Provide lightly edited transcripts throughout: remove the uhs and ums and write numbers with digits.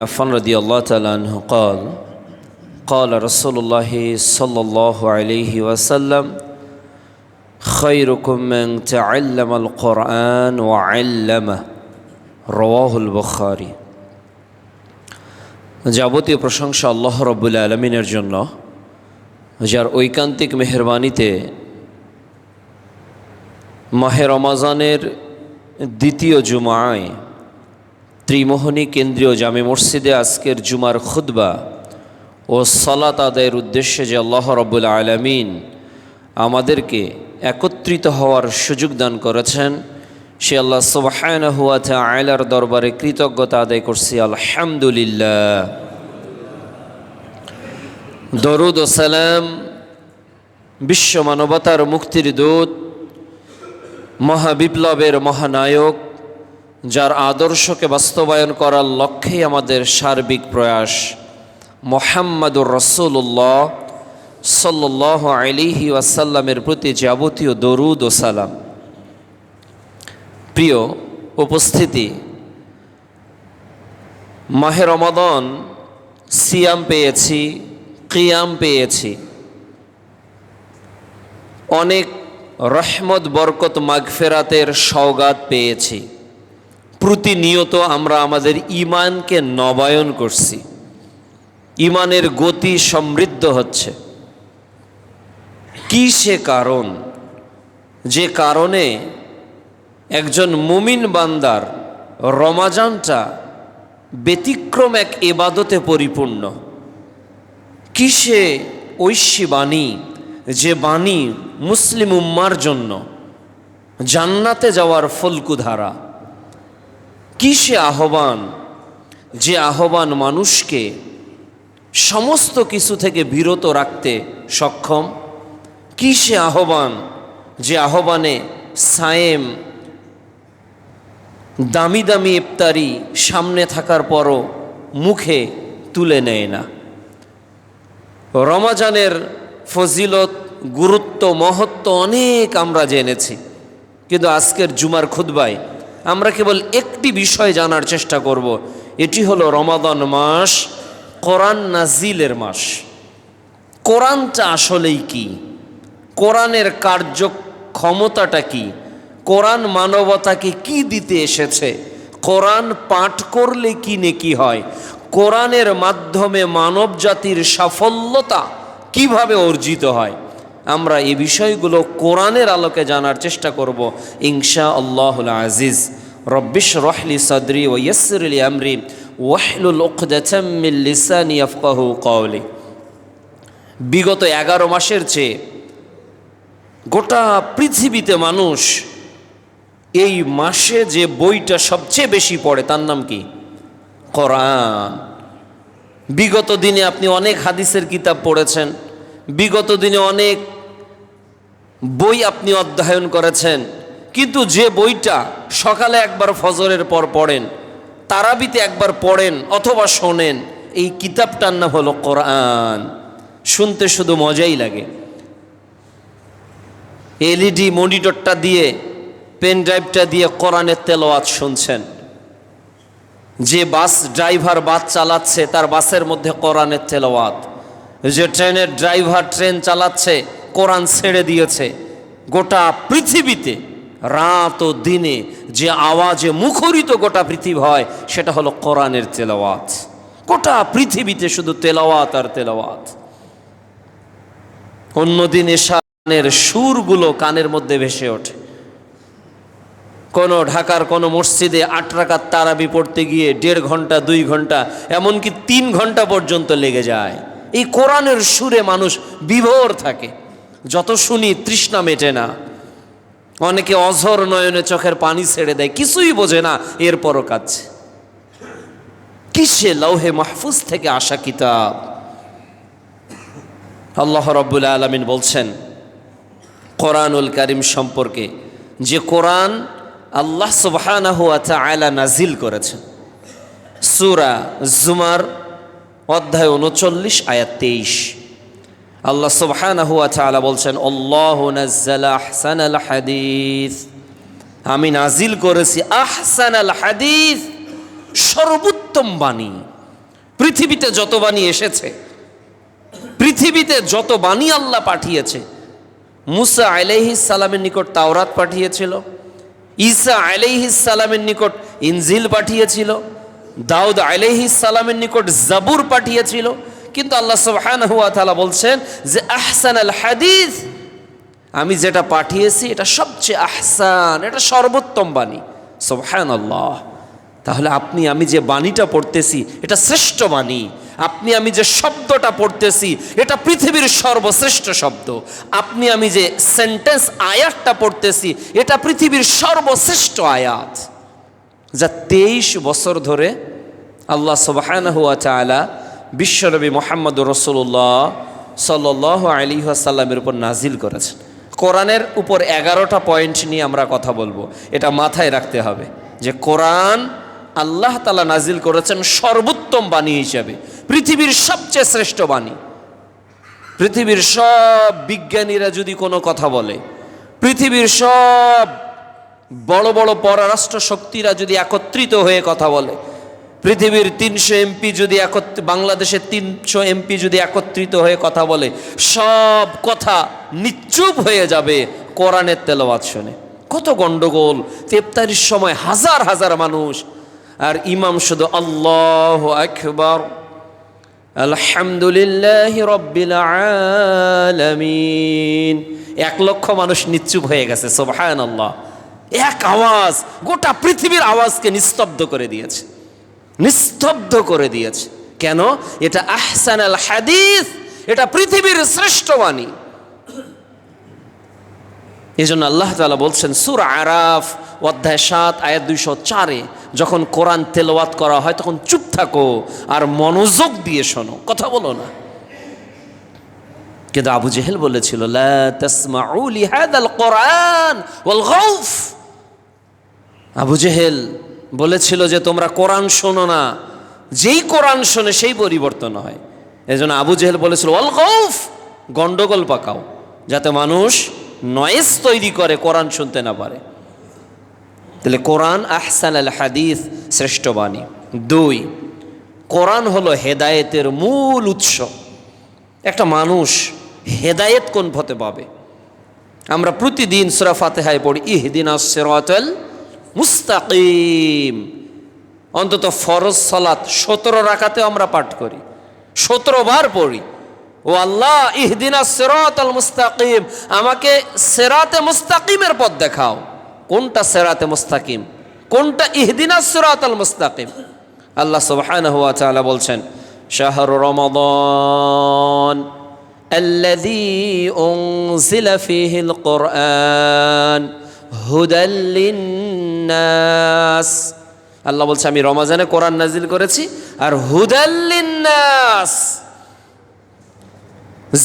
عفان رضي الله تعالى عنه قال رسول الله صلى الله عليه وسلم خيركم من تعلم القرآن وعلمه رواه البخاري। যাবতীয় প্রশংসা আল্লাহ রাব্বুল আলামিনের জন্য, যার ঐকান্তিক মেহেরবানিতে মাহে রমাজানের দ্বিতীয় জুমায় ত্রিমোহনী কেন্দ্রীয় জামে মসজিদে আজকের জুমার খুতবা ও সালাত আদায়ের উদ্দেশ্যে যে আল্লাহ রাব্বুল আলামিন আমাদেরকে একত্রিত হওয়ার সুযোগ দান করেছেন, সে আল্লাহ সুবহানাহু ওয়া তাআলার দরবারে কৃতজ্ঞতা আদায় করছি, আলহামদুলিল্লাহ। দরুদ ও সালাম বিশ্ব মানবতার মুক্তির দূত, মহাবিপ্লবের মহানায়ক, যার আদর্শকে বাস্তবায়ন করার লক্ষ্যেই আমাদের সার্বিক প্রয়াস, মুহাম্মাদুর রাসূলুল্লাহ সাল্লাল্লাহু আলাইহি ওয়াসাল্লামের প্রতি যাবতীয় দরুদ ও সালাম। প্রিয় উপস্থিতি, মাহে রমাদান সিয়াম পেয়েছি, কিয়াম পেয়েছি, অনেক রহমত বরকত মাগফিরাতের সওগাত পেয়েছি। প্রতিনিয়ত আমরা আমাদের ঈমানকে নবায়ন করছি, ঈমানের গতি সমৃদ্ধ হচ্ছে। কি সে কারণ, যে কারণে একজন মুমিন বান্দার রমাজানটা ব্যতিক্রম এক ইবাদতে পরিপূর্ণ? কি সে ঐশী বাণী, যে বাণী মুসলিম উম্মার জন্য জান্নাতে যাওয়ার ফলকুধারা? কি সে আহ্বান, যে আহ্বান মানুষকে সমস্ত কিছু থেকে বিরত রাখতে সক্ষম? কি সে আহ্বান, যে আহ্বানে সায়েম দামি দামি ইফতারি সামনে থাকার পরও মুখে তুলে নেয় না? রমাজানের ফজিলত, গুরুত্ব, মহত্ব অনেক আমরা জেনেছি, কিন্তু আজকের জুমার খুতবায় আমরা কেবল একটি বিষয় জানার চেষ্টা করব। এটি হলো রমাদান মাস কোরআন নাজিলের মাস। কোরআনটা আসলেই কি? কোরআনের কার্যক্ষমতাটা কি? কোরআন মানবতাকে কি দিতে এসেছে? কোরআন পাঠ করলে কি নেকি হয়? কোরআনের মাধ্যমে মানব জাতির সাফল্যতা কিভাবে অর্জিত হয়? আমরা এই বিষয়গুলো কোরআনের আলোকে জানার চেষ্টা করব ইনশাআল্লাহুল আজিজ। রব্বিশ রহলি সাদরি ওয়া ইয়াসসির লি আমরি ওয়াহলুল উকদাতাম মিন লিসানি ইয়াফকাহু কওলি। বিগত 11 মাসের চেয়ে গোটা পৃথিবীতে মানুষ এই মাসে যে বইটা সবচেয়ে বেশি পড়ে তার নাম কি? কোরআন। বিগত দিনে আপনি অনেক হাদিসের কিতাব পড়েছেন, বিগত দিনে অনেক বই আপনি অধ্যয়ন করেছেন, কিন্তু যে বইটা সকালে একবার ফজরের পর পড়েন, তারাবিতে একবার পড়েন অথবা শোনেন, এই কিতাবটার নাম হলো কোরআন। শুনতে শুধু মজাই লাগে। এলইডি মনিটরটা দিয়ে, পেন ড্রাইভটা দিয়ে কোরআনের তেলাওয়াত শুনছেন। যে বাস ড্রাইভার বাস চালাচ্ছে, তার বাসের মধ্যে কোরআনের তেলাওয়াত। যে ট্রেনের ড্রাইভার ট্রেন চালাচ্ছে, কোরআন ছেড়ে দিয়েছে। গোটা পৃথিবীতে রাত ও দিনে যে আওয়াজে মুখরিত গোটা পৃথিবী হয়, সেটা হলো কোরআনের তেলাওয়াত। গোটা পৃথিবীতে শুধু তেলাওয়াত আর তেলাওয়াত। অন্যদিন এশানের সুরগুলো কানের মধ্যে ভেসে ওঠে। কোনো ঢাকার কোনো মসজিদে 8 রাকাত তারাবি পড়তে গিয়ে 1.5 ঘন্টা, 2 ঘন্টা, এমনকি 3 ঘন্টা পর্যন্ত লেগে যায়। এই কোরআনের সুরে মানুষ বিভোর থাকে, যত শুনি তৃষ্ণা মেটে না। অনেকে অঝর নয়নে চোখের পানি ছেড়ে দেয়, কিছুই বোঝে না, এরপরও কাঁদছে। কিসে লৌহে মাহফুজ থেকে আসা কিতাব। আল্লাহ রাব্বুল আলামিন বলছেন কোরআনুল কারীম সম্পর্কে, যে কোরআন আল্লাহ সুবহানাহু ওয়া তাআলা নাজিল করেছেন। সূরা জুমার অধ্যায় 39 আয়াত 23 আল্লাহ সুবহানাহু ওয়া তাআলা বলছেন, আল্লাহু নাজ্জালা আহসানাল হাদিস, আমি নাজিল করেছি আহসানাল হাদিস, সর্বোত্তম বাণী। পৃথিবীতে যত বাণী এসেছে, পৃথিবীতে যত বাণী আল্লাহ পাঠিয়েছে, মুসা আলাইহিস সালামের নিকট তাওরাত পাঠিয়েছিল, ঈসা আলাইহিস সালামের নিকট ইনজিল পাঠিয়েছিল, দাউদ আলাইহিস সালামের নিকট জাবুর পাঠিয়েছিল। কিন্তু আল্লাহ সুবহানাহু ওয়া তাআলা বলছেন যে আহসানাল হাদিস, আমি যেটা পাঠিয়েছি এটা সবচেয়ে আহসান, এটা সর্বোত্তম বাণী। সুবহানাল্লাহ। তাহলে আপনি আমি যে বাণীটা পড়তেছি এটা শ্রেষ্ঠ বাণী, আপনি আমি যে শব্দটা পড়তেছি এটা পৃথিবীর সর্বশ্রেষ্ঠ শব্দ, আপনি আমি যে সেন্টেন্স আয়াতটা পড়তেছি এটা পৃথিবীর সর্বশ্রেষ্ঠ আয়াত, যা 23 বছর ধরে আল্লাহ সুবহানাহু ওয়া তাআলা বিশ্বনবী মুহাম্মদুর রাসূলুল্লাহ সাল্লাল্লাহু আলাইহি ওয়াসাল্লামের উপর নাজিল করেছেন। কোরআনের উপর 11টা পয়েন্ট নিয়ে আমরা কথা বলবো। এটা মাথায় রাখতে হবে যে কোরআন আল্লাহ তাআলা নাজিল করেছেন সর্বোত্তম বাণী হিসাবে, পৃথিবীর সবচেয়ে শ্রেষ্ঠ বাণী। পৃথিবীর সব বিজ্ঞানীরা যদি কোনো কথা বলে, পৃথিবীর সব বড় বড় পররাষ্ট্র শক্তিরা যদি একত্রিত হয়ে কথা বলে, পৃথিবীর 300 এমপি যদি বাংলাদেশের 300 এমপি যদি একত্রিত হয়ে কথা বলে, সব কথা নিশ্চুপ হয়ে যাবে কোরআনের তেলাওয়াত শুনে। কত গন্ডগোল, ইফতারির সময় হাজার হাজার মানুষ, আর ইমাম শুধু আল্লাহু আকবার, আলহামদুলিল্লাহি রাব্বিল আলামিন, 1 লক্ষ মানুষ নিশ্চুপ হয়ে গেছে। সুবহানাল্লাহ। এক আওয়াজ গোটা পৃথিবীর আওয়াজকে নিস্তব্ধ করে দিয়েছে, নিস্তব্ধ করে দিয়েছে। কেন? এটা আহসানাল হাদিস, এটা পৃথিবীর শ্রেষ্ঠ বাণী। এজন্য আল্লাহ তাআলা বলছেন সূরা আরাফ অধ্যায় 7 আয়াত 204-এ, যখন কোরআন তেলাওয়াত করা হয় তখন চুপ থাকো আর মনোযোগ দিয়ে শোনো, কথা বলো না। কিন্তু আবু জেহেল বলেছিল লা তাসমাউ লিহাদাল কোরআন ওয়াল গাউফ। আবু জেহেল বলেছিল যে তোমরা কোরআন শোনো না, যেই কোরআন শোনে সেই পরিবর্তন হয়। এজন্য আবু জেহেল বলেছিল ওয়াল গাউফ, গন্ডগোল পাকাও, যাতে মানুষ নয়েজ তৈরি করে কোরআন শুনতে না পারে। তাহলে কোরআন আহসানাল হাদিস, শ্রেষ্ঠ বাণী। 2, কোরআন হলো হেদায়েতের মূল উৎস। একটা মানুষ হেদায়েত কোন পথে পাবে? আমরা প্রতিদিন সূরা ফাতিহায় পড়ি ইহদিনাস সিরাতাল মুস্তাকিম, অন্তত ফরজ সালাত 17 রাকাতে আমরা পাঠ করি, 17 বার পড়ি, ও আল্লাহ ইহদিনাস সিরাতাল মুস্তাকিম, আমাকে সিরাতে মুস্তাকিমের পথ দেখাও। কোনটা সিরাতে মুস্তাকিম, কোনটা ইহদিনাস সিরাতাল মুস্তাকিম? আল্লাহ সুবহানাহু ওয়া তাআলা বলছেন শাহরু রমাদান আল্লাযী উনজিলা ফীহিল কুরআন হুদাল লিন্নাস। আল্লাহ বলছে আমি রমজানে কোরআন নাজিল করেছি আর হুদাল লিন্নাস,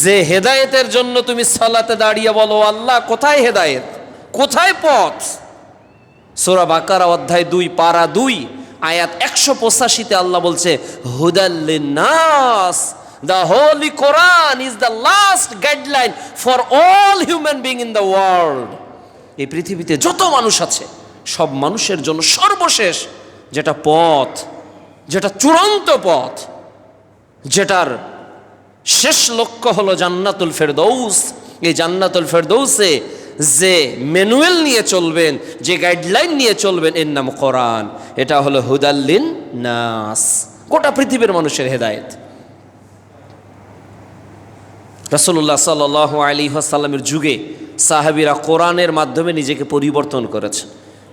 যে হেদায়েতের জন্য তুমি সালাতে দাঁড়িয়ে বলো আল্লাহ কোথায় হেদায়েত, কোথায় পথ? সূরা বাকারা অধ্যায় 2 পারা 2 আয়াত 185-তে আল্লাহ বলছে হুদাল লিন্নাস, the holy Quran is the last guideline for all human being in the world. এই পৃথিবীতে যত মানুষ আছে সব মানুষের জন্য সর্বশেষ যেটা পথ, যেটা চূড়ান্ত পথ, যেটার শেষ লক্ষ্য হলো জান্নাতুল ফেরদৌস। এই জান্নাতুল ফেরদৌসে যে ম্যানুয়াল নিয়ে চলবেন, যে গাইডলাইন নিয়ে চলবেন, এর নাম কোরআন। এটা হলো হুদাল লিন্নাস, গোটা পৃথিবীর মানুষের হেদায়েত। রাসূলুল্লাহ সাল্লাল্লাহু আলাইহি ওয়াসাল্লামের যুগে সাহাবীরা কোরআনের মাধ্যমে নিজেকে পরিবর্তন করেছে।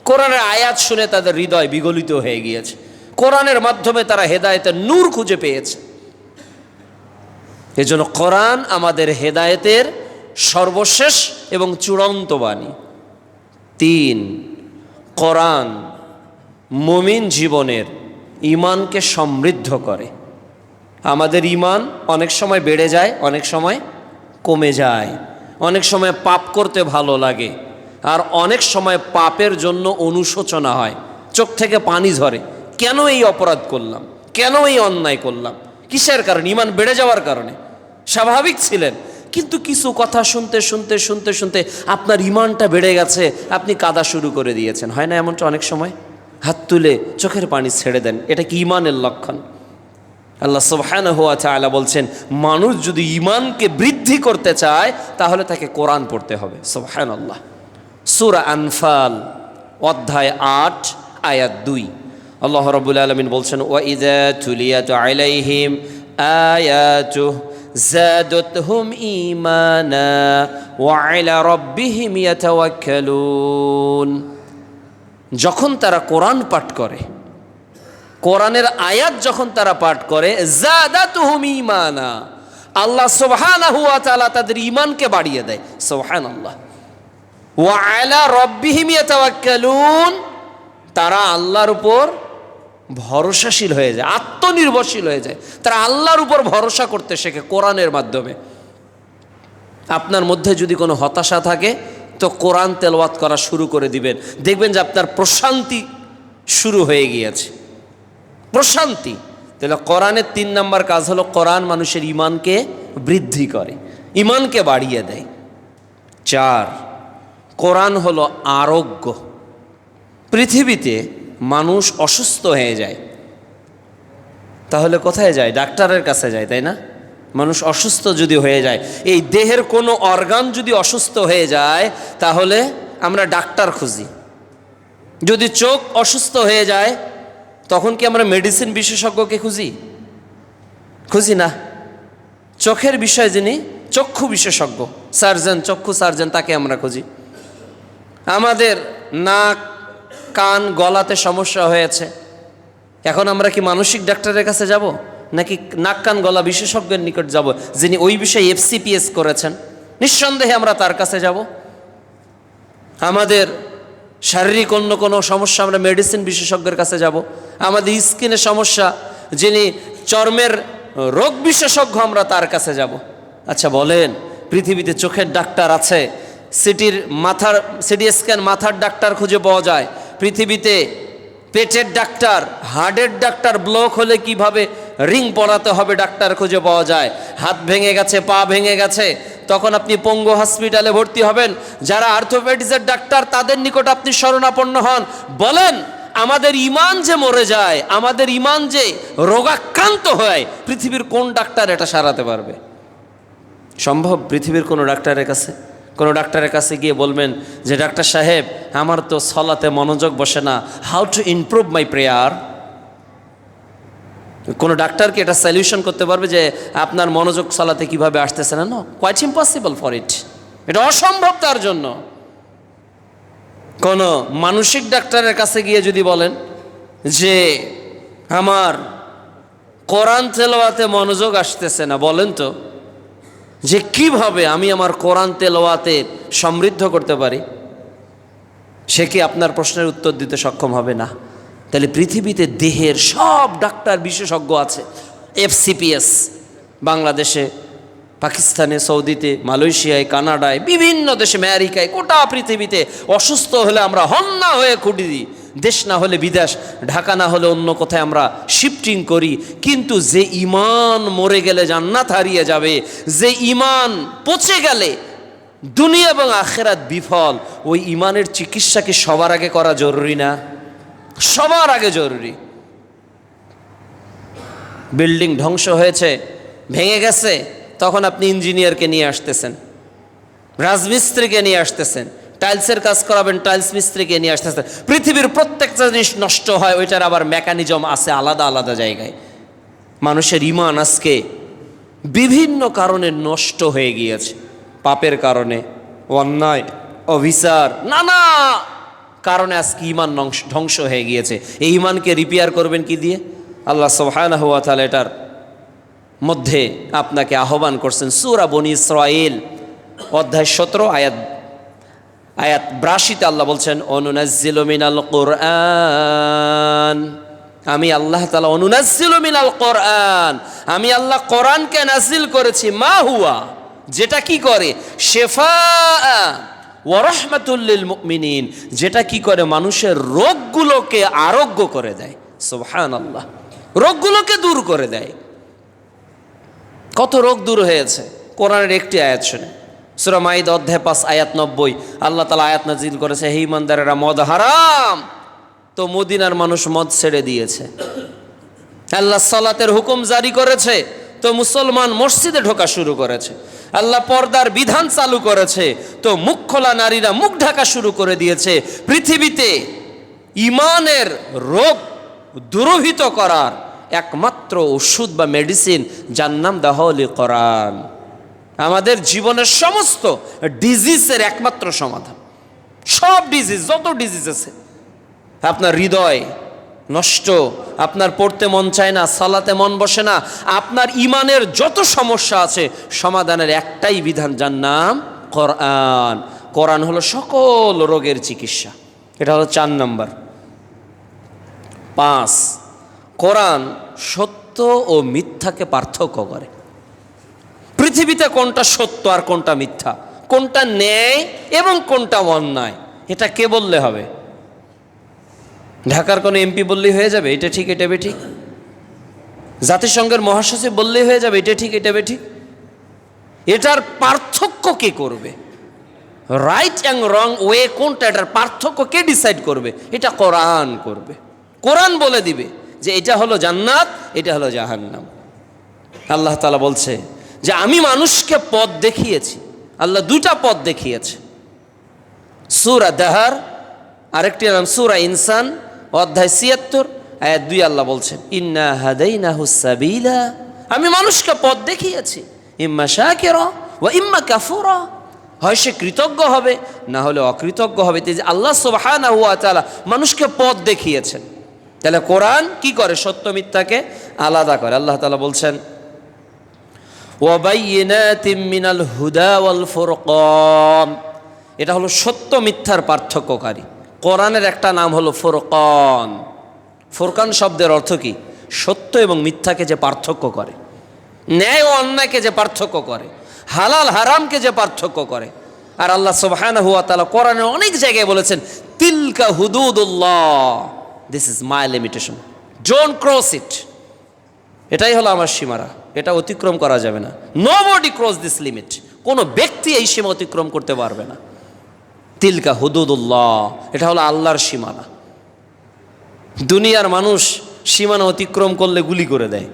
কোরআনের আয়াত শুনে তাদের হৃদয় বিগলিত হয়ে গিয়েছে, কোরআনের মাধ্যমে তারা হেদায়েতের নূর খুঁজে পেয়েছে। এজন্য কোরআন আমাদের হেদায়েতের সর্বশেষ এবং চূড়ান্ত বাণী। 3, কোরআন মুমিন জীবনের ঈমানকে সমৃদ্ধ করে। আমাদের ঈমান অনেক সময় বেড়ে যায়, অনেক সময় কমে যায়, অনেক সময় পাপ করতে ভালো লাগে, আর অনেক সময় পাপের জন্য অনুশোচনা হয়, চোখ থেকে পানি ঝরে, কেন এই অপরাধ করলাম, কেন এই অন্যায় করলাম, কিসের কারণে? ঈমান বেড়ে যাওয়ার কারণে। স্বাভাবিক ছিলেন, কিন্তু কিছু কথা শুনতে শুনতে শুনতে শুনতে আপনার ঈমানটা বেড়ে গেছে, আপনি কাঁদা শুরু করে দিয়েছেন। হয় না এমনটা? অনেক সময় হাত তুলে চোখের পানি ছেড়ে দেন, এটা কি ঈমানের লক্ষণ? আল্লাহ সুবহানাহু ওয়া তাআলা বলছেন, মানুষ যদি ঈমানকে বৃদ্ধি করতে চায় তাহলে তাকে কোরআন পড়তে হবে। সুবহানাল্লাহ। সূরা আনফাল অধ্যায় ৮ আয়াত ২ আল্লাহ রাব্বুল আলামিন বলছেন, ওয়া ইযা তুলিয়াত আলাইহিম আয়াতুহু যাদাতহুম ঈমানা ওয়া আলা রাব্বিহিম ইয়াতাওয়াক্কালুন। যখন তারা কোরআন পাঠ করে, কোরআনের আয়াত যখন তারা পাঠ করে, যাদাতুহুম ঈমানা, আল্লাহ সুবহানাহু ওয়া তাআলা তাদের ঈমানকে বাড়িয়ে দেয়। সুবহানাল্লাহ। ওয়া আলা রাব্বিহিম ইয়াতাওয়াক্কালুন, তারা আল্লাহর উপর ভরসাশীল হয়ে যায়, আত্মনির্ভরশীল হয়ে যায়। তারা আল্লাহর উপর ভরসা করতে শেখে কোরআনের মাধ্যমে। আপনার মধ্যে যদি কোনো হতাশা থাকে তো কোরআন তেলাওয়াত করা শুরু করে দিবেন, দেখবেন যে আপনার প্রশান্তি শুরু হয়ে গিয়েছে। প্রশান্তি। তাহলে কোরআনের ৩ নম্বর কাজ হলো কোরআন মানুষের ঈমানকে বৃদ্ধি করে, ঈমানকে বাড়িয়ে দেয়। ৪, কোরআন হলো আরোগ্য। পৃথিবীতে মানুষ অসুস্থ হয়ে যায়, তাহলে কোথায় যায়? ডাক্তারের কাছে যায়, তাই না? মানুষ অসুস্থ যদি হয়ে যায়, এই দেহের কোনো অর্গান যদি অসুস্থ হয়ে যায় তাহলে আমরা ডাক্তার খুঁজি। যদি চোখ অসুস্থ হয়ে যায় তখন কি আমরা মেডিসিন বিশেষজ্ঞকে খুঁজি না। চোখের বিষয়ে যিনি চক্ষু বিশেষজ্ঞ, সার্জন, চক্ষু সার্জন, তাকে আমরা খুঁজি। আমাদের নাক, কান, গলাতে সমস্যা হয়েছে, এখন আমরা কি মানসিক ডাক্তারের কাছে যাব, নাকি নাক কান গলা বিশেষজ্ঞের নিকট যাব, যিনি ওই বিষয়ে FCPS করেছেন? নিঃসন্দেহে আমরা তার কাছে যাব। আমাদের শারীরিক অন্য কোনো সমস্যা আমরা মেডিসিন বিশেষজ্ঞের কাছে যাব। আমাদের স্কিনের সমস্যা, যিনি চর্মের রোগ বিশেষজ্ঞ, আমরা তার কাছে যাব। আচ্ছা বলেন, পৃথিবীতে চোখের ডাক্তার আছে, সিটি স্ক্যান মাথার ডাক্তার খুঁজে পাওয়া যায়। পৃথিবীতে পেটের ডাক্তার, হার্টের ডাক্তার, ব্লক হলে কিভাবে রিং পরাতে হবে ডাক্তার খুঁজে পাওয়া যায়। হাত ভেঙে গেছে, পা ভেঙে গেছে, তখন আপনি পঙ্গু হসপিটালে ভর্তি হবেন। যারা অর্থোপেডিক্সের ডাক্তার, তাদের নিকট আপনি শরণাপন্ন হন। বলেন, আমাদের ঈমান যে মরে যায়, আমাদের ঈমান যে রোগাক্রান্ত হয়, পৃথিবীর কোন ডাক্তার এটা সারাতে পারবে? সম্ভব? পৃথিবীর কোনো ডাক্তারের কাছে গিয়ে বলবেন যে ডাক্তার সাহেব, আমার তো সলাতে মনোযোগ বসে না, how to improve my prayer? কোনো ডাক্তার কি এটা সলিউশন করতে পারবে যে আপনার মনোযোগ সলাতে কিভাবে আসতেছে না? No, quite impossible for it. এটা অসম্ভব তার জন্য। কোনো মানসিক ডাক্তারের কাছে গিয়ে যদি বলেন যে আমার কোরআন তেলাওয়াতে মনোযোগ আসতেছে না, বলেন তো যে কিভাবে আমি আমার কোরআন তেলাওয়াতে সমৃদ্ধ করতে পারি, সে কি আপনার প্রশ্নের উত্তর দিতে সক্ষম হবে না? তাহলে পৃথিবীতে দেহের সব ডাক্তার বিশেষজ্ঞ আছে। FCPS বাংলাদেশে, পাকিস্তানে, সৌদিতে, মালয়েশিয়ায়, কানাডায়, বিভিন্ন দেশে, আমেরিকায়, গোটা পৃথিবীতে অসুস্থ হলে আমরা হন্না হয়ে খুঁটি দিই। দেশ না হলে বিদেশ, ঢাকা না হলে অন্য কোথায় আমরা শিফটিং করি। কিন্তু যে ঈমান মরে গেলে জান্নাত হারিয়ে যাবে, যে ঈমান পচে গেলে দুনিয়া এবং আখিরাত বিফল, ওই ঈমানের চিকিৎসা কি সবার আগে করা জরুরি না? সবার আগে জরুরি। বিল্ডিং ধ্বংস হয়েছে, ভেঙে গেছে, তখন আপনি ইঞ্জিনিয়ারকে নিয়ে আসতেছেন, রাজমিস্ত্রিকে নিয়ে আসতেছেন, টাইলসের কাজ করাবেন, টাইলস মিস্ত্রিকে নিয়ে আসতেছেন। পৃথিবীর প্রত্যেকটা জিনিস নষ্ট হয়, ওইটার আবার মেকানিজম আছে আলাদা আলাদা জায়গায়। মানুষের ঈমান আজকে বিভিন্ন কারণে নষ্ট হয়ে গিয়েছে। পাপের কারণে, অন্যায়, অবিচার, নানা কারণে আজকে ঈমান ধ্বংস হয়ে গিয়েছে। এই ঈমানকে রিপেয়ার করবেন কি দিয়ে? আল্লাহ সুবহানাহু ওয়া তাআলা এটার মধ্যে আপনাকে আহ্বান করছেন। সূরা বনী ইসরাঈল অধ্যায় 17 আয়াত 82 আল্লাহ বলছেন, অনুনাজ্জিলু মিনাল কুরআন, আমি আল্লাহ তাআলা অনুনাজ্জিলু মিনাল কুরআন, আমি আল্লাহ কোরআনকে নাজিল করেছি, মা হুয়া, যেটা কি করে, শিফাআ ওয়া রাহমাতুল লিল মুমিনিন, যেটা কি করে মানুষের রোগগুলোকে আরোগ্য করে দেয়। সুবহানাল্লাহ, রোগগুলোকে দূর করে দেয়। কত রোগ দূর হয়েছে কোরআনের একটি আয়াত শুনে। সূরা মাইদা অধ্যায় 5 আয়াত 90 আল্লাহ তাআলা আয়াত নাজিল করেছে, হে ঈমানদারেরা, মদ হারাম, তো মদিনার মানুষ মদ ছেড়ে দিয়েছে। আল্লাহ সালাতের হুকুম জারি করেছে, তো মুসলমান মসজিদে ঢোকা শুরু করেছে। আল্লাহ পর্দার বিধান চালু করেছে, তো মুখ খোলা নারীরা মুখ ঢাকা শুরু করে দিয়েছে। পৃথিবীতে ইমানের রোগ দূরভূত করার একমাত্র ওষুধ বা মেডিসিন, যার নাম দেওয়া হলো কোরআন। আমাদের জীবনের সমস্ত ডিজিজের একমাত্র সমাধান। সব ডিজিজ, যত ডিজিজ আছে, আপনার হৃদয় নষ্ট, আপনার পড়তে মন চায় না, সালাতে মন বসে না, আপনার ইমানের যত সমস্যা আছে, সমাধানের একটাই বিধান, যার নাম কোরআন। কোরআন হলো সকল রোগের চিকিৎসা। এটা হলো 4 নম্বর। 5, কোরআন সত্য ও মিথ্যাকে পার্থক্য করে। পৃথিবীতে কোনটা সত্য আর কোনটা মিথ্যা, কোনটা ন্যায় এবং কোনটা অন্যায়, এটা কে বললে হবে? ঢাকার কোনো এমপি বললেই হয়ে যাবে এটা ঠিক এটা বেঠিক? জাতিসংঘের মহাসচিব বললেই হয়ে যাবে এটা ঠিক এটা বেঠিক? এটার পার্থক্য কে করবে? রাইট অ্যান্ড রং ওয়ে কোনটা, এটার পার্থক্য কে ডিসাইড করবে? এটা কোরআন করবে। কোরআন বলে দিবে যে এটা হলো জান্নাত, এটা হলো জাহান্নাম। আল্লাহ তাআলা বলছে যে আমি মানুষকে পথ দেখিয়েছি। আল্লাহ 2টা পথ দেখিয়েছে। সূরা দাহার, আরেকটি নাম সূরা ইনসান, অধ্যায় 76, আয়াত 2 আল্লাহ বলছেন ইন্না হাদাইনাহুস সাবিলা, আমি মানুষকে পথ দেখিয়েছি, ইম্মা শাকিরা ওয়া ইম্মা কাফুরা, হয় সে কৃতজ্ঞ হবে না হলে অকৃতজ্ঞ হবে। যে আল্লাহ সুবহানাহু ওয়া তাআলা মানুষকে পথ দেখিয়েছেন। তাহলে কোরআন কি করে? সত্য মিথ্যাকে আলাদা করে। আল্লাহ তাআলা বলছেন ওয়া বাইয়িনাতিম মিনাল হুদা ওয়াল ফুরকান, এটা হলো সত্য মিথ্যার পার্থক্যকারী। কোরআনের একটা নাম হলো ফুরকান। ফুরকান শব্দের অর্থ কি? সত্য এবং মিথ্যাকে যে পার্থক্য করে, ন্যায় ও অন্যায়কে যে পার্থক্য করে, হালাল হারামকে যে পার্থক্য করে। আর আল্লাহ সুবহানাহু ওয়া তাআলা কোরআনে অনেক জায়গায় বলেছেন তিলকা হুদুদুল্লাহ, this is my limitation, don't cross it. এটাই হলো আমার সীমারা, এটা অতিক্রম করা যাবে না। নোবডি ক্রস দিস লিমিট, কোনো ব্যক্তি এই সীমা অতিক্রম করতে পারবে না। তিলকা হুদুদুল্লাহ, এটা হলো আল্লাহর সীমানা। দুনিয়ার মানুষ সীমানা অতিক্রম করলে গুলি করে দেয়,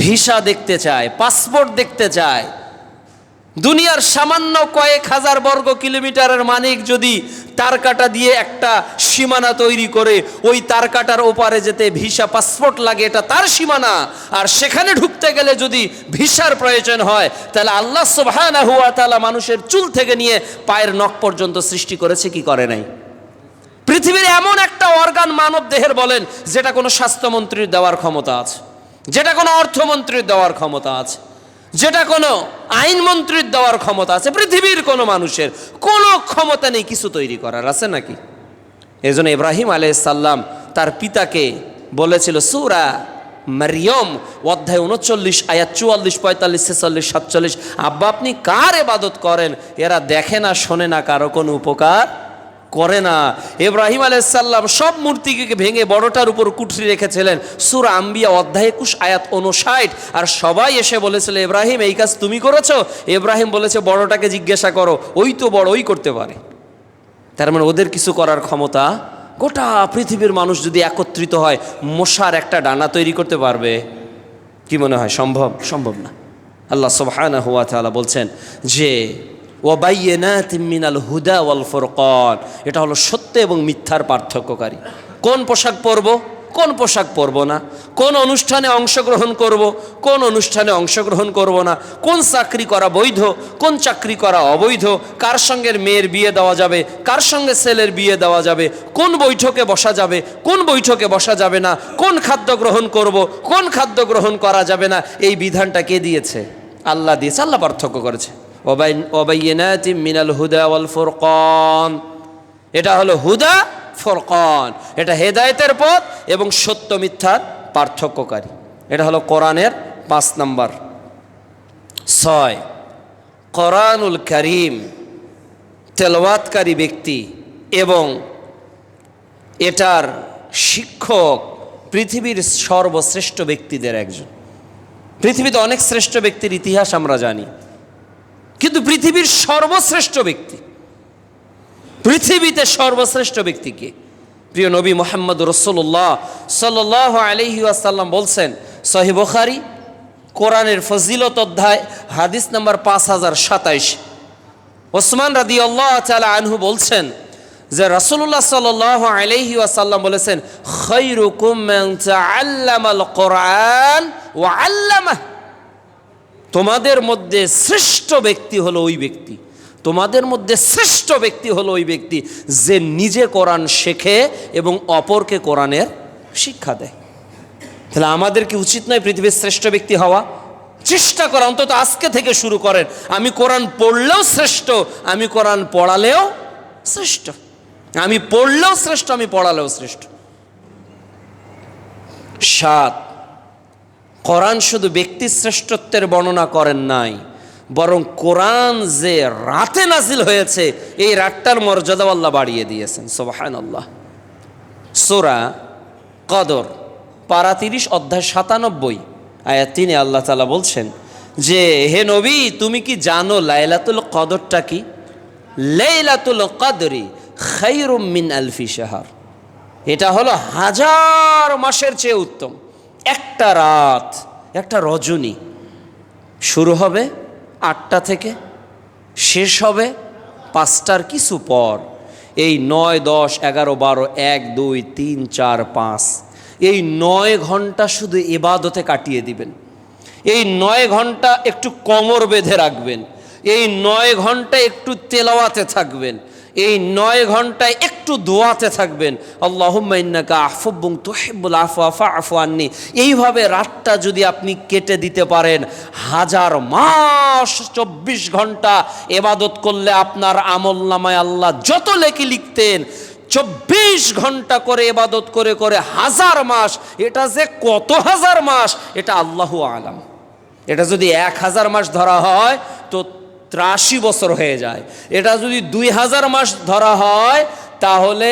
ভিসা দেখতে চায়, পাসপোর্ট দেখতে চায়। দুনিয়ার সামান্য কয়েক হাজার বর্গ কিলোমিটারের মানিক যদি তারকাটা দিয়ে একটা সীমানা তৈরি করে, ওই তারকাটার ওপারে যেতে ভিসা পাসপোর্ট লাগে, এটা তার সীমানা। আর সেখানে ঢুকতে গেলে যদি ভিসার প্রয়োজন হয়, তাহলে আল্লাহ সুবহানাহু ওয়া তাআলা মানুষের চুল থেকে নিয়ে পায়ের নখ পর্যন্ত সৃষ্টি করেছে, কি করে নাই? পৃথিবীর এমন একটা অর্গান মানব দেহের বলেন যেটা কোনো স্বাস্থ্যমন্ত্রীর দেওয়ার ক্ষমতা আছে, যেটা কোনো অর্থমন্ত্রীর দেওয়ার ক্ষমতা আছে, যেটা কোনো আইনমন্ত্রীর দেওয়ার ক্ষমতা আছে। পৃথিবীর কোনো মানুষের কোনো ক্ষমতা নেই কিছু তৈরি করার, আছে নাকি? এজন্য ইব্রাহিম আলাইহিস সালাম তার পিতাকে বলেছিল সূরা মারইয়াম অধ্যায় 39 আয়াত 44, 45, 46, 47, আব্বা আপনি কার ইবাদত করেন? এরা দেখে না, শোনে না, কারো কোনো উপকার করে না। ইব্রাহিম আলাইহিস সালাম সব মূর্তিকে ভেঙে বড়টার উপর কুঠরি রেখেছিলেন। সূরা আম্বিয়া অধ্যায় 21 আয়াত 59। আর সবাই এসে বলেছিল ইব্রাহিম এই কাজ তুমি করেছো? ইব্রাহিম বলেছে বড়টাকে জিজ্ঞাসা করো, ওই তো বড়, ওই করতে পারে। তার মানে ওদের কিছু করার ক্ষমতা, গোটা পৃথিবীর মানুষ যদি একত্রিত হয় মশার একটা ডানা তৈরি করতে পারবে? কি মনে হয় সম্ভব? সম্ভব না। আল্লাহ সুবহানাহু ওয়া তাআলা বলছেন যে ওয়াবাইয়িনাতিম মিনাল হুদা ওয়াল ফুরকান, এটা হলো সত্য এবং মিথ্যার পার্থক্যকারী। কোন পোশাক পরবো, কোন পোশাক পরবো না, কোন অনুষ্ঠানে অংশগ্রহণ করব, কোন অনুষ্ঠানে অংশগ্রহণ করব না, কোন চাকরি করা বৈধ, কোন চাকরি করা অবৈধ, কার সঙ্গে মেয়ের বিয়ে দেওয়া যাবে, কার সঙ্গে ছেলের বিয়ে দেওয়া যাবে, কোন বৈঠকে বসা যাবে, কোন বৈঠকে বসা যাবে না, কোন খাদ্য গ্রহণ করব, কোন খাদ্য গ্রহণ করা যাবে না, এই বিধানটা কে দিয়েছে? আল্লাহ দিয়েছে। আল্লাহ পার্থক্য করেছে। ওয়াবাইয়িনাতিম মিনাল হুদা ওয়াল ফুরকান, এটা হলো হুদা, ফুরকান, এটা হেদায়েতের পথ এবং সত্য মিথ্যার পার্থক্যকারী। এটা হলো কোরআনের 5 নম্বর। 6, কোরআনুল কারীম তেলাওয়াতকারী ব্যক্তি এবং এটার শিক্ষক পৃথিবীর সর্বশ্রেষ্ঠ ব্যক্তিদের একজন। পৃথিবীতে অনেক শ্রেষ্ঠ ব্যক্তির ইতিহাস আমরা জানি, কিন্তু পৃথিবীর সর্বশ্রেষ্ঠ ব্যক্তি, পৃথিবীতে সর্বশ্রেষ্ঠ ব্যক্তিকে প্রিয় নবী মুহাম্মদ রাসূলুল্লাহ সাল্লাল্লাহু আলাইহি ওয়াসাল্লাম বলছেন, সহিহ বুখারী কোরআনের ফজিলত অধ্যায় হাদিস নাম্বার 5027, ওসমান রাদিয়াল্লাহু তাআলা আনহু বলছেন যে রাসূলুল্লাহ সাল্লাল্লাহু আলাইহি ওয়াসাল্লাম বলেছেন, খায়রুকুম মান তাআল্লামাল কোরআন ওয়া আল্লামাহ, তোমাদের মধ্যে শ্রেষ্ঠ ব্যক্তি হলো ওই ব্যক্তি, তোমাদের মধ্যে শ্রেষ্ঠ ব্যক্তি হলো ওই ব্যক্তি যে নিজে কোরআন শেখে এবং অপরকে কোরআনের শিক্ষা দেয়। তাহলে আমাদের কি উচিত নয় পৃথিবীর শ্রেষ্ঠ ব্যক্তি হওয়া? চেষ্টা করা, অন্তত আজকে থেকে শুরু করেন। আমি কোরআন পড়লেও শ্রেষ্ঠ, আমি কোরআন পড়ালেও শ্রেষ্ঠ, আমি পড়লেও শ্রেষ্ঠ, আমি পড়ালেও শ্রেষ্ঠ। 7, কোরআন শুধু ব্যক্তির শ্রেষ্ঠত্বের বর্ণনা করেন নাই, বরং কোরআন যে রাতে নাজিল হয়েছে এই রাতটার মর্যাদা আল্লাহ বাড়িয়ে দিয়েছেন। সুবহানাল্লাহ। সূরা কদর পারা 30 অধ্যায় 97 আয়াত 3 আল্লাহ তাআলা বলছেন যে, হে নবী, তুমি কি জানো লাইলাতুল কদরটা কি? লাইলাতুল কদরি খায়রুম মিন আলফি শাহর, এটা হলো 1000 মাসের চেয়ে উত্তম। একটা রাত, একটা রজনী শুরু হবে 8টা থেকে, শেষ হবে 5টার কিছু পর। এই 9, 10, 11, 12, 1, 2, 3, 4, 5 এই 9 ঘন্টা শুধু ইবাদতে কাটিয়ে দিবেন। এই 9 ঘন্টা একটু কোমর বেঁধে রাখবেন, এই 9 ঘন্টা একটু তেলাওয়াতে থাকবেন, এই 9 ঘন্টায় একটু দোয়াতে থাকবেন, আল্লাহুম্মা ইন্নাকা আফুব্বুন তুহিব্বুল আফওয়া ফাআফু আন্নি। এইভাবে রাতটা যদি আপনি কেটে দিতে পারেন, 1000 মাস 24 ঘন্টা ইবাদত করলে আপনার আমলনামায় আল্লাহ যত লেখি লিখতেন, 24 ঘন্টা করে ইবাদত করে করে 1000 মাস, এটা যে কত হাজার মাস এটা আল্লাহু আলাম। এটা যদি 1000 মাস ধরা হয় তো 83 বছর হয়ে যায়। এটা যদি 2000 মাস ধরা হয় তাহলে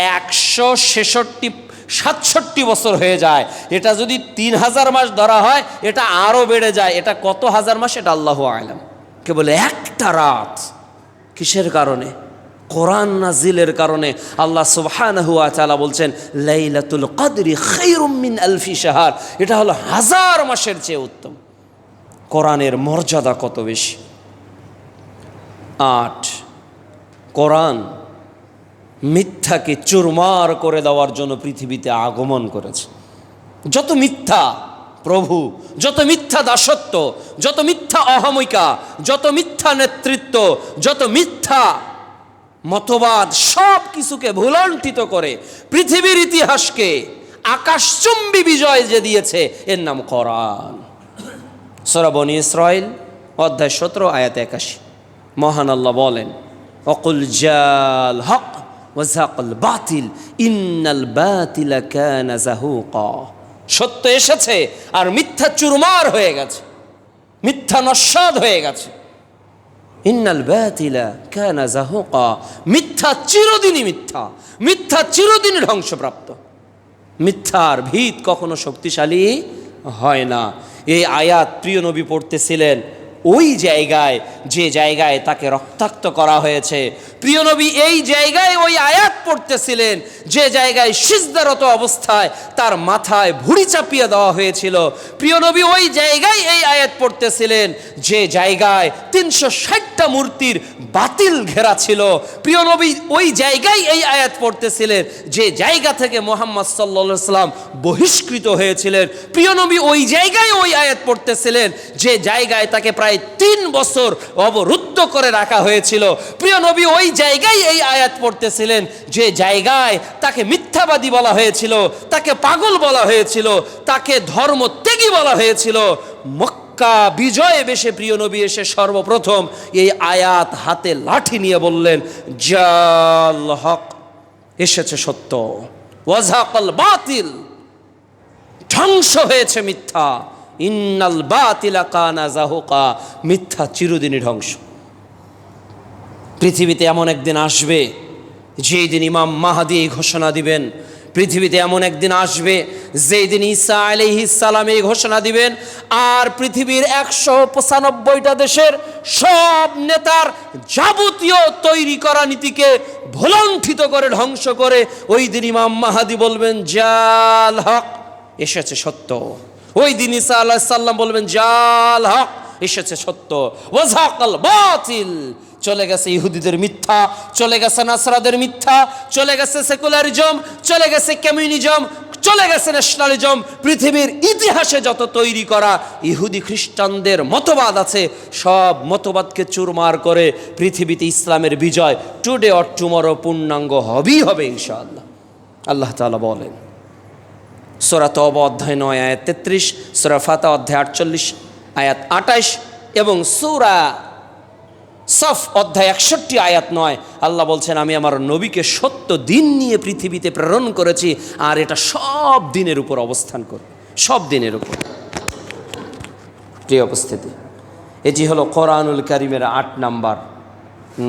167 বছর হয়ে যায়। এটা যদি 3000 মাস ধরা হয় এটা আরও বেড়ে যায়। এটা কত হাজার মাস এটা আল্লাহু আলাম। কেবল একটা রাত, কিসের কারণে? কোরআন নাজিলের কারণে। আল্লাহ সুবহানাহু ওয়া তাআলা বলছেন, লাইলাতুল কদরি খায়রুম মিন আলফি শাহর, এটা হলো 1000 মাসের চেয়ে উত্তম। কোরআনের মর্যাদা কত বেশি। 8, কোরআন মিথ্যাকে চুরমার করে দেওয়ার জন্য পৃথিবীতে আগমন করেছে। যত মিথ্যা প্রভু, যত মিথ্যা দাসত্ব, যত মিথ্যা অহমিকা, যত মিথ্যা নেতৃত্ব, যত মিথ্যা মতবাদ, সব কিছুকে ভুলণ্ঠিত করে পৃথিবীর ইতিহাসকে আকাশচুম্বী বিজয় যে দিয়েছে এর নাম কোরআন। সূরা বনী ইসরাঈল অধ্যায় 17 আয়াত 81 মহান আল্লাহ বলেন, অকুল জাল হক ওয়া যাকাল বাতিল ইন্নাল বাতিলা কানা যাহুকা। সত্য এসেছে আর মিথ্যা চুরমার হয়ে গেছে, মিথ্যা নস্বাদ হয়ে গেছে। ইন্নাল বাতিলা কানা যাহুকা, মিথ্যা চিরদিনই মিথ্যা, মিথ্যা চিরদিনই ধ্বংসপ্রাপ্ত। মিথ্যার ভিত কখনো শক্তিশালী হয় না। এই আয়াত প্রিয় নবী পড়তেছিলেন ওই জায়গায় যে জায়গায় তাকে রক্তাক্ত করা হয়েছে। প্রিয় নবী এই জায়গায় ওই আয়াত পড়তেছিলেন যে জায়গায় সিজদারত অবস্থায় তার মাথায় ভুঁড়ি চাপিয়ে দেওয়া হয়েছিল। প্রিয় নবী ওই জায়গায় এই আয়াত পড়তেছিলেন যে জায়গায় 360টা মূর্তির বাতিল ঘেরা ছিল। প্রিয় নবী ওই জায়গায় এই আয়াত পড়তেছিলেন যে জায়গা থেকে মুহাম্মদ সাল্লাল্লাহু আলাইহি ওয়াসাল্লাম বহিষ্কৃত হয়েছিলেন। প্রিয় নবী ওই জায়গায় ওই আয়াত পড়তেছিলেন যে জায়গায় তাকে প্রায় 3 বছর অবরুদ্ধ করে রাখা হয়েছিল। প্রিয় নবী ওই জায়গায় এই আয়াত পড়তেছিলেন যে জায়গায় তাকে মিথ্যাবাদী বলা হয়েছিল, তাকে পাগল বলা হয়েছিল, তাকে ধর্মত্যাগী বলা হয়েছিল। মক্কা বিজয়ে বেশে প্রিয় নবী এসে সর্বপ্রথম এই আয়াত হাতে লাঠি নিয়ে বললেন, জাল হক, এসেছে সত্য, ওয়াজাকাল বাতিল, ধ্বংস হয়েছে মিথ্যা, ইন্নাল বাতিলা কানা যাহুকা, মিথ্যা চিরদিনই ধ্বংস। পৃথিবীতে এমন একদিন আসবে যেই দিন ইমাম মাহদী ঘোষণা দিবেন, পৃথিবীতে এমন একদিন আসবে যেই দিন ঈসা আলাইহিস সালাম এই ঘোষণা দিবেন, আর পৃথিবীর 195টা দেশের সব নেতার যাবতীয় তৈরি করা নীতিকে ভুলণ্ঠিত করে ধ্বংস করে ওই দিন ইমাম মাহদী বলবেন জাল হক, এসেছে সত্য। ওই দিন ঈসা আলাইহিস সালাম বলবেন জাল হক, এসেছে সত্য। ওয়াজাকাল বাতিল, চলে গেছে ইহুদিদের মিথ্যা, চলে গেছে নাসরাদের মিথ্যা, চলে গেছে সেকুলারিজম, চলে গেছে কমিউনিজম, চলে গেছে ন্যাশনালিজম। পৃথিবীর ইতিহাসে যত তৈরি করা ইহুদি খ্রিস্টানদের মতবাদ আছে, সব মতবাদকে চুরমার করে পৃথিবীতে ইসলামের বিজয় টুডে অর টুমরো পূর্ণাঙ্গ হবেই হবে ইনশাআল্লাহ। আল্লাহ তাআলা বলেন সূরা তওবা অধ্যায় 9 আয়াত 33, সূরা ফাতা অধ্যায় 48 আয়াত 28 এবং সূরা সফ অধ্যায় 61 আয়াত 9, আল্লাহ বলছেন আমি আমার নবীকে সত্য দিন নিয়ে পৃথিবীতে প্রেরণ করেছি, আর এটা সব দিনের উপর অবস্থান করে, সব দিনের উপর। প্রিয় উপস্থিতি, এটি হলো কোরআনুল কারীমের 8 নাম্বার।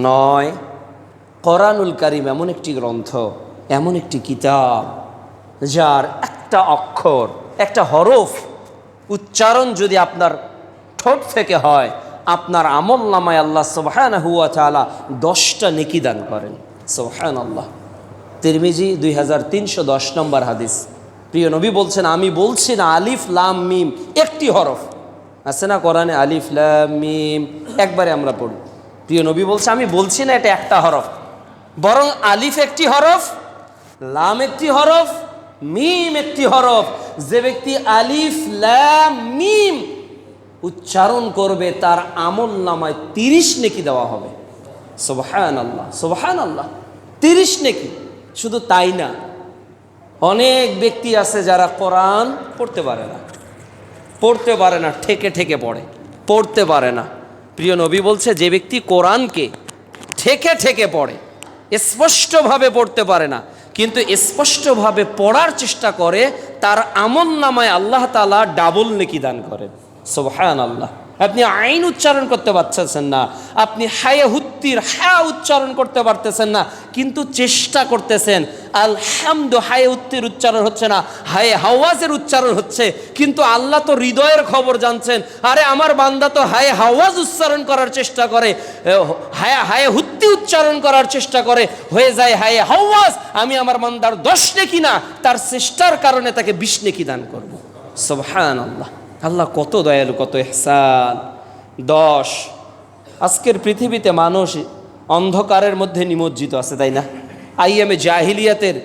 9, কোরআনুল কারীম এমন একটি গ্রন্থ, এমন একটি কিতাব যার একটা অক্ষর, একটা হরফ উচ্চারণ যদি আপনার ঠোঁট থেকে হয়, আপনার আমল নামায় আল্লাহ সুবহানাহু ওয়া তাআলা 10টা নেকি দান করেন। সুবহানাল্লাহ। তিরমিজি 2310 নম্বর হাদিস। প্রিয় নবী বলছেন আমি বলছি না আলিফ লাম মিম একটি হরফ আছে না কোরআনে, আলিফ লাম মিম একবারে আমরা পড়ি। প্রিয় নবী বলছে আমি বলছি না এটা একটা হরফ, বরং আলিফ একটি হরফ, লাম একটি হরফ, মিম একটি হরফ। যে ব্যক্তি আলিফ লাম মিম উচ্চারণ করবে তার আমল নামায় 30 নেকি দেওয়া হবে। সুবহানাল্লাহ, সুবহানাল্লাহ, 30 নেকি। শুধু তাই না, অনেক ব্যক্তি আছে যারা কোরআন পড়তে পারে না, ঠেকে ঠেকে পড়ে, পড়তে পারে না। প্রিয় নবী বলছে যে ব্যক্তি কোরআনকে ঠেকে ঠেকে পড়ে, স্পষ্টভাবে পড়তে পারে না, কিন্তু স্পষ্টভাবে পড়ার চেষ্টা করে, তার আমল নামায় আল্লাহ তাআলা ডাবল নেকি দান করেন। সুবহানাল্লাহ। আপনি আইন উচ্চারণ করতে পারতেছেন না, আপনি হায়ে হুত্তির হা উচ্চারণ করতে পারতেছেন না, কিন্তু চেষ্টা করতেছেন। আলহামদু হায়ে হুত্তির উচ্চারণ হচ্ছে না, হায়ে হাওয়াজের উচ্চারণ হচ্ছে, কিন্তু আল্লাহ তো হৃদয়ের খবর জানছেন। আরে আমার বান্দা তো হায়ে হাওয়াজ উচ্চারণ করার চেষ্টা করে, হায়ে হুত্তি উচ্চারণ করার চেষ্টা করে, হয়ে যায় হায়ে হাওয়াজ। আমি আমার বান্দার 10 নেকি না, তার চেষ্টার কারণে তাকে 20 নেকি দান করব। সুবহানাল্লাহ। আল্লাহ কত দয়ালু, কত ইহসান। 10, আজকের পৃথিবীতে মানুষ অন্ধকারের মধ্যে নিমজ্জিত আছে, তাই না? আইএমএ জাহিলিয়াতের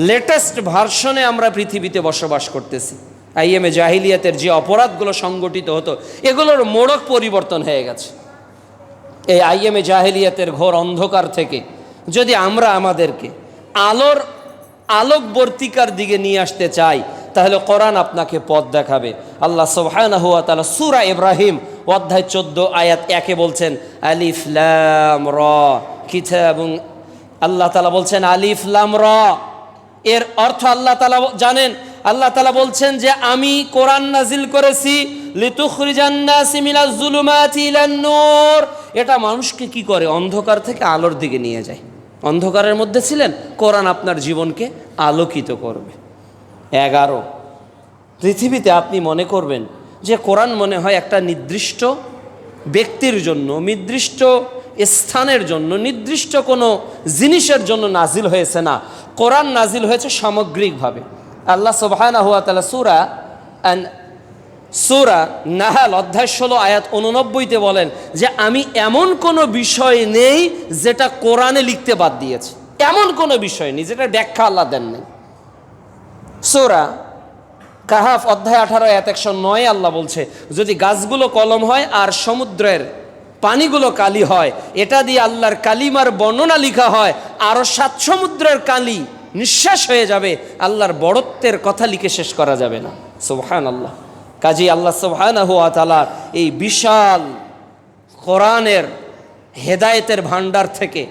লেটেস্ট ভার্সনে আমরা পৃথিবীতে বসবাস করতেছি। আইএমএ জাহিলিয়াতের যে অপরাধগুলো সংগঠিত হতো, এগুলোর মোড়ক পরিবর্তন হয়ে গেছে। এই আইএমএ জাহিলিয়াতের ঘোর অন্ধকার থেকে যদি আমরা আমাদেরকে আলোকবর্তিকার দিকে নিয়ে আসতে চাই, তাহলে কোরআন আপনাকে পথ দেখাবে। আল্লাহ সুবহানাহু ওয়া তাআলা সূরা ইব্রাহিম অধ্যায় 14 আয়াত 1 বলছেন আলিফ লাম র কিতাবুন। আল্লাহ তাআলা বলছেন আলিফ লাম র, এর অর্থ আল্লাহ তাআলা জানেন। আল্লাহ তাআলা বলছেন যে আমি কোরআন নাজিল করেছি লিতুখরিজান নাসি মিনাজ যুলুমাতি ইলান নূর। এটা মানুষকে কি করে? অন্ধকার থেকে আলোর দিকে নিয়ে যায়। অন্ধকারের মধ্যে ছিলেন, কোরআন আপনার জীবনকে আলোকিত করবে। 11, পৃথিবীতে আপনি মনে করবেন যে কোরআন মনে হয় একটা নির্দিষ্ট ব্যক্তির জন্য, নির্দিষ্ট স্থানের জন্য, নির্দিষ্ট কোনো জিনিসের জন্য নাজিল হয়েছে। না, কোরআন নাজিল হয়েছে সামগ্রিকভাবে। আল্লাহ সুবহানাহু ওয়া তাআলা সূরা নাহাল অধ্যায় 16 আয়াত 89-তে বলেন যে আমি এমন কোনো বিষয় নেই যেটা কোরআনে লিখতে বাদ দিয়েছে। এমন কোনো বিষয় নেই যেটা ব্যাখ্যা আল্লাহ দেন নেই। সূরা কাহাফ অধ্যায় 18 আয়াত 109 আল্লাহ বলছে যদি গাছগুলো কলম হয় আর সমুদ্রের পানিগুলো কালি হয়, এটা দিয়ে আল্লাহর কালিমার বর্ণনা লিখা হয়, আরও 7 সমুদ্রের কালি নিঃশ্বাস হয়ে যাবে, আল্লাহর বড়ত্বের কথা লিখে শেষ করা যাবে না। সুবহানাল্লাহ। কাজী আল্লাহ সুবহানাহু ওয়া তাআলা এই বিশাল কোরআনের হেদায়েতের ভান্ডার থেকে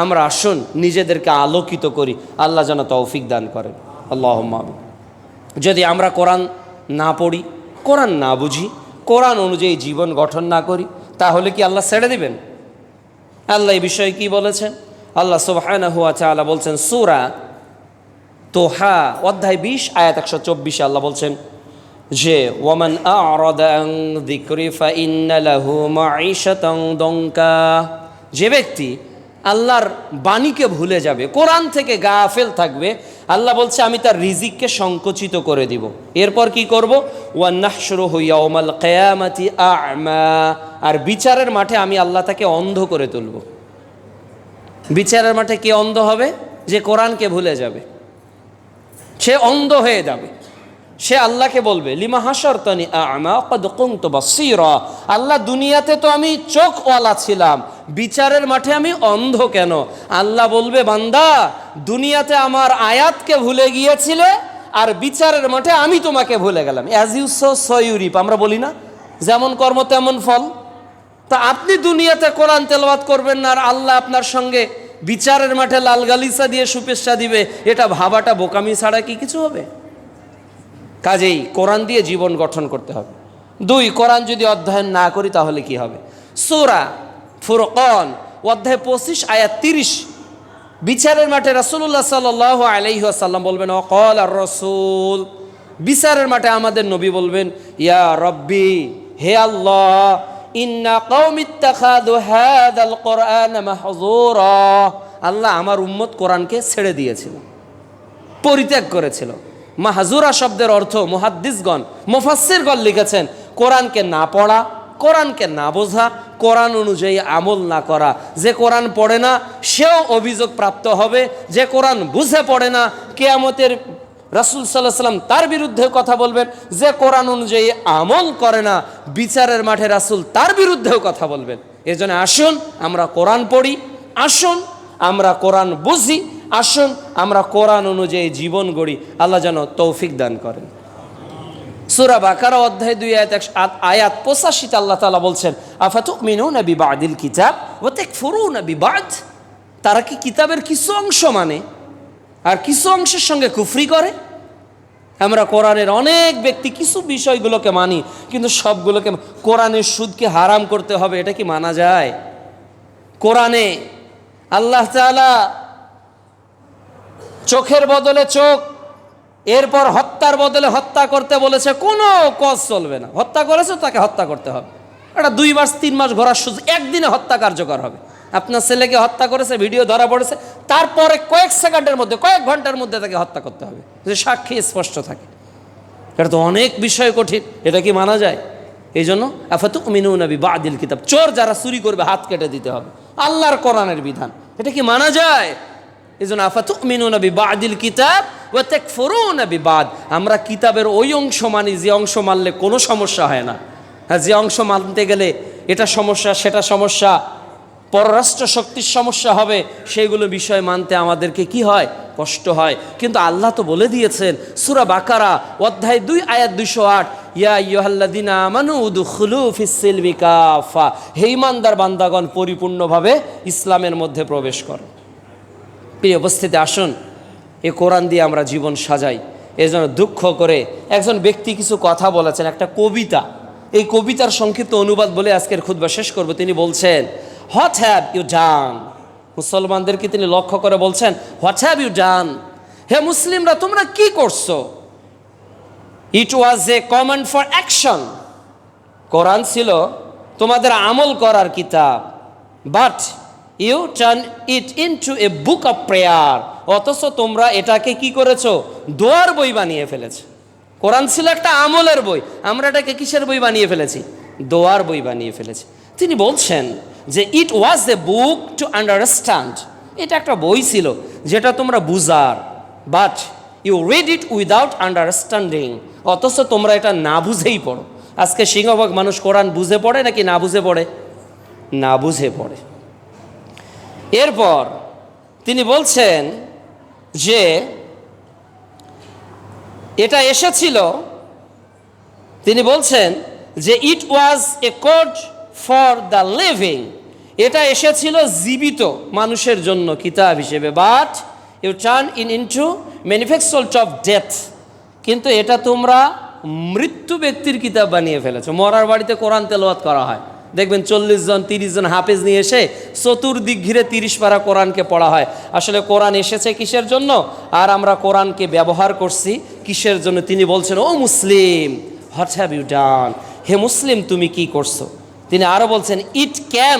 আমরা আসুন নিজেদেরকে আলোকিত করি। আল্লাহ যেন তৌফিক দান করেন। আল্লাহুম্মা আমিন। যদি আমরা কোরআন না পড়ি, কোরআন না বুঝি, কোরআন অনুযায়ী জীবন গঠন না করি, তাহলে কি আল্লাহ ছেড়ে দিবেন? আল্লাহ এই বিষয়ে কি বলেছেন? আল্লাহ সুবহানাহু ওয়া তাআলা বলছেন সূরা তোহা অধ্যায় 20 আয়াত 124 আল্লাহ বলছেন যে ওয়ামান আ'রাদা আন যিকরি ফাইন্না লাহু মাঈশাতান দনকা, যে ব্যক্তি আল্লাহর বাণীকে ভুলে যাবে, কোরআন থেকে গাফেল থাকবে, আল্লাহ বলছে আমি তার রিজিককে সংকুচিত করে দিব। এরপর কি করব? ওয়া নাহশুরুহু ইয়াওমাল কিয়ামাতি আ'মা, আর বিচারের মাঠে আমি আল্লাহ তাকে অন্ধ করে তুলব। বিচারের মাঠে কে অন্ধ হবে? যে কোরআনকে ভুলে যাবে, সে অন্ধ হয়ে যাবে। সে আল্লাহকে বলবে লিমা হাশারতানি আ'মা ক্বাদ কুনতু বাসীরা, আল্লাহ দুনিয়াতে তো আমি চোখওয়ালা ছিলাম, বিচারের মাঠে আমি অন্ধ কেন? আল্লাহ বলবে বান্দা দুনিয়াতে আমার আয়াতকে ভুলে গিয়েছিলে, আর বিচারের মাঠে আমি তোমাকে ভুলে গেলাম। As you sow so you reap, আমরা বলি না, যেমন কর্ম তেমন ফল। তা আপনি দুনিয়াতে কোরআন তেলাওয়াত করবেন না, আর আল্লাহ আপনার সঙ্গে বিচারের মাঠে লাল গালিচা দিয়ে শুভেচ্ছা দিবে, এটা ভাবাটা বোকামি ছাড়া কি কিছু হবে? কাজেই কোরআন দিয়ে জীবন গঠন করতে হবে। 2, কোরআন যদি অধ্যয়ন না করি তাহলে কি হবে? সূরা ফুরকান অধ্যায় 25 আয়াত 30, বিচারের মাঠে রাসূলুল্লাহ সাল্লাল্লাহু আলাইহি ওয়াসাল্লাম বলবেন ওয়াকাল আর রাসূল, বিচারের মাঠে আমাদের নবী বলবেন ইয়া রব্বি, হে আল্লাহ, ইন্না কওমি ইত্তাখাযু হাযাল কুরআন মাহযুরা, আল্লাহ আমার উম্মত কোরআনকে ছেড়ে দিয়েছিল, পরিত্যাগ করেছিল। মাহজুরা শব্দের অর্থ মুহাদ্দিসগণ, মুফাসসিরগণ লিখেছেন কোরআনকে না পড়া, কোরআনকে না বোঝা, কোরআন অনুযায়ী আমল না করা। যে কোরআন পড়ে না সেও অভিযোগ প্রাপ্ত হবে, যে কোরআন বুঝে পড়ে না কিয়ামতের রাসূল সাল্লাল্লাহু আলাইহি ওয়াসাল্লাম তার বিরুদ্ধে কথা বলবেন। যে কোরআন অনুযায়ী আমল করে না বিচারের মাঠে রাসূল তার বিরুদ্ধেও কথা বলবেন। এজন্য আসুন আমরা কোরআন পড়ি, আসুন আমরা কোরআন বুঝি, আসুন আমরা কোরআন অনুযায়ী জীবন গড়ি। আল্লাহ যেন তৌফিক দান করেন। সূরা বাকারা অধ্যায় 2 আয়াত 85 আল্লাহ তাআলা বলছেন আফাতুমিনুনা বিবাদিল কিতাব ওয়া তাকফুরুনা বিবাদ, তারা কি কিতাবের কিছু অংশ মানে আর কিছু অংশের সঙ্গে কুফরি করে? আমরা কোরআনের অনেক ব্যক্তি কিছু বিষয়গুলোকে মানি, কিন্তু সবগুলোকে, কোরআনের সুদকে হারাম করতে হবে, এটা কি মানা যায়? কোরআনে আল্লাহ তাআলা চোখের বদলে চোখ, এরপর হত্যার বদলে হত্যা করতে বলেছে, কোনো কজ চলবে না। হত্যা করেছে তাকে হত্যা করতে হবে। এটা 2 মাস 3 মাস ঘোরার সুযোগ, একদিনে হত্যা কার্যকর হবে। আপনার ছেলেকে হত্যা করেছে, ভিডিও ধরা পড়েছে, তারপরে কয়েক সেকেন্ডের মধ্যে, কয়েক ঘন্টার মধ্যে তাকে হত্যা করতে হবে, যে সাক্ষী স্পষ্ট থাকে। এটা তো অনেক বিষয় কঠিন, এটা কি মানা যায়? এই জন্য আফাতুমিনুনা বিবাদিল কিতাব, চোর যারা চুরি করবে হাত কেটে দিতে হবে, আল্লাহর কোরআনের বিধান, এটা কি মানা যায়? এই জন্য আফাতুমিনুনা বিবাদিল কিতাব ওয়া তাকফুরুনা বিবাদ, আমরা কিতাবের ওই অংশ মানি যে অংশ মানলে কোনো সমস্যা হয় না, আর যে অংশ মানতে গেলে এটা সমস্যা সেটা সমস্যা, পররাষ্ট্র শক্তির সমস্যা হবে, সেইগুলো বিষয় মানতে আমাদেরকে কি হয়? কষ্ট হয়। কিন্তু আল্লাহ তো বলে দিয়েছেন সূরা বাকারা অধ্যায় 2 আয়াত 208, ইয়া আইয়ুহাল্লাযীনা আমানু উদখুলু ফিস-সিলমি কাফা, হে ঈমানদার বান্দাগণ পরিপূর্ণভাবে ইসলামের মধ্যে প্রবেশ করো। প্রিয় উপস্থিতি, আসুন এই কোরআন দিয়ে আমরা জীবন সাজাই। এই জন্য দুঃখ করে একজন ব্যক্তি কিছু কথা বলেছেন, একটা কবিতা, এই কবিতার সংক্ষিপ্ত অনুবাদ বলে আজকের খুতবা শেষ করব। তিনি বলছেন হোয়াট হ্যাভ ইউ ডান, মুসলমানদেরকে তিনি লক্ষ্য করে বলছেন হোয়াট হ্যাভ ইউ ডান, হে মুসলিমরা তোমরা কি করছো? It was a command for action, Quran ছিল তোমাদের আমল করার কিতাব, but you turn it into a book of prayer, অথচ তোমরা এটাকে কি করেছো? দোয়ার বই বানিয়ে ফেলেছো। কোরআন ছিল একটা আমলের বই, আমরা এটাকে কিসের বই বানিয়ে ফেলেছি? দোয়ার বই বানিয়ে ফেলেছি। তিনি বলছেন যে it was A book to understand, এটা একটা বই ছিল যেটা তোমরা বুঝার, but you read it without understanding, অথচ তোমরা এটা না বুঝেই পড়ো। আজকে সিংহভাগ মানুষ কোরআন বুঝে পড়ে নাকি না বুঝে পড়ে? না বুঝে পড়ে। এরপর তিনি বলছেন যে এটা এসেছিল, তিনি বলছেন যে it was a code for the living, এটা এসেছিল জীবিত মানুষের জন্য কিতাব হিসেবে, but you turn into manifesto of death, কিন্তু এটা তোমরা মৃত্যু ব্যক্তির কিতাব বানিয়ে ফেলেছো। মরার বাড়িতে কোরআন তেলাওয়াত করা হয়, দেখবেন 40 জন 30 জন হাফেজ নিয়ে এসে চতুর্দিক ঘিরে 30 পারা কোরআনকে পড়া হয়। আসলে কোরআন এসেছে কিসের জন্য, আর আমরা কোরআনকে ব্যবহার করছি কিসের জন্য? তিনি বলছেন, ও মুসলিম, হোয়াট হ্যাভ ইউ ডান, হে মুসলিম তুমি কি করছো? তিনি আরও বলছেন, it can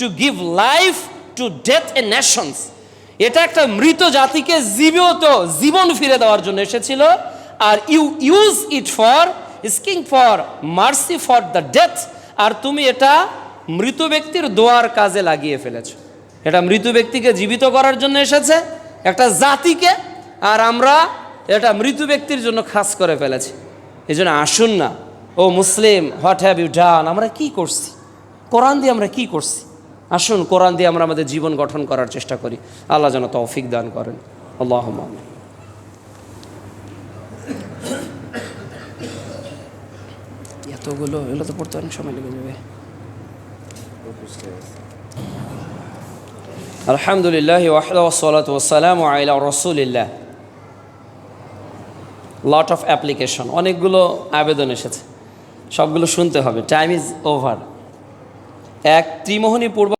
to give life to death A Nations, এটা একটা মৃত জাতিকে জীবিত জীবন ফিরে দেওয়ার জন্য এসেছিল। আর you use it for asking for mercy for the death, আর তুমি এটা মৃত ব্যক্তির দোয়ার কাজে লাগিয়ে ফেলেছো। এটা মৃত ব্যক্তিকে জীবিত করার জন্য এসেছে, একটা জাতিকে, আর আমরা এটা মৃত ব্যক্তির জন্য খাস করে ফেলেছি। এই জন্য আসুন না, ও মুসলিম, হোয়াট হ্যাভ ইউ ডান, আমরা কি করছি, কোরআন দিয়ে আমরা কি করছি? আসুন কোরআন দিয়ে আমরা আমাদের জীবন গঠন করার চেষ্টা করি। আল্লাহ যেন তৌফিক দান করেন। আল্লাহুম্মা আমিন। এতগুলো এগুলো তো পড়তে অনেক সময় লেগে যাবে। আলহামদুলিল্লাহ ওয়াহদাহু ওয়াসসালাতু ওয়াসসালামু আলা রাসূলিল্লাহ। লট অফ অ্যাপ্লিকেশন, অনেকগুলো আবেদন এসেছে, সবগুলো শুনতে হবে। Time is over. এক ত্রিমোহনী পূর্ব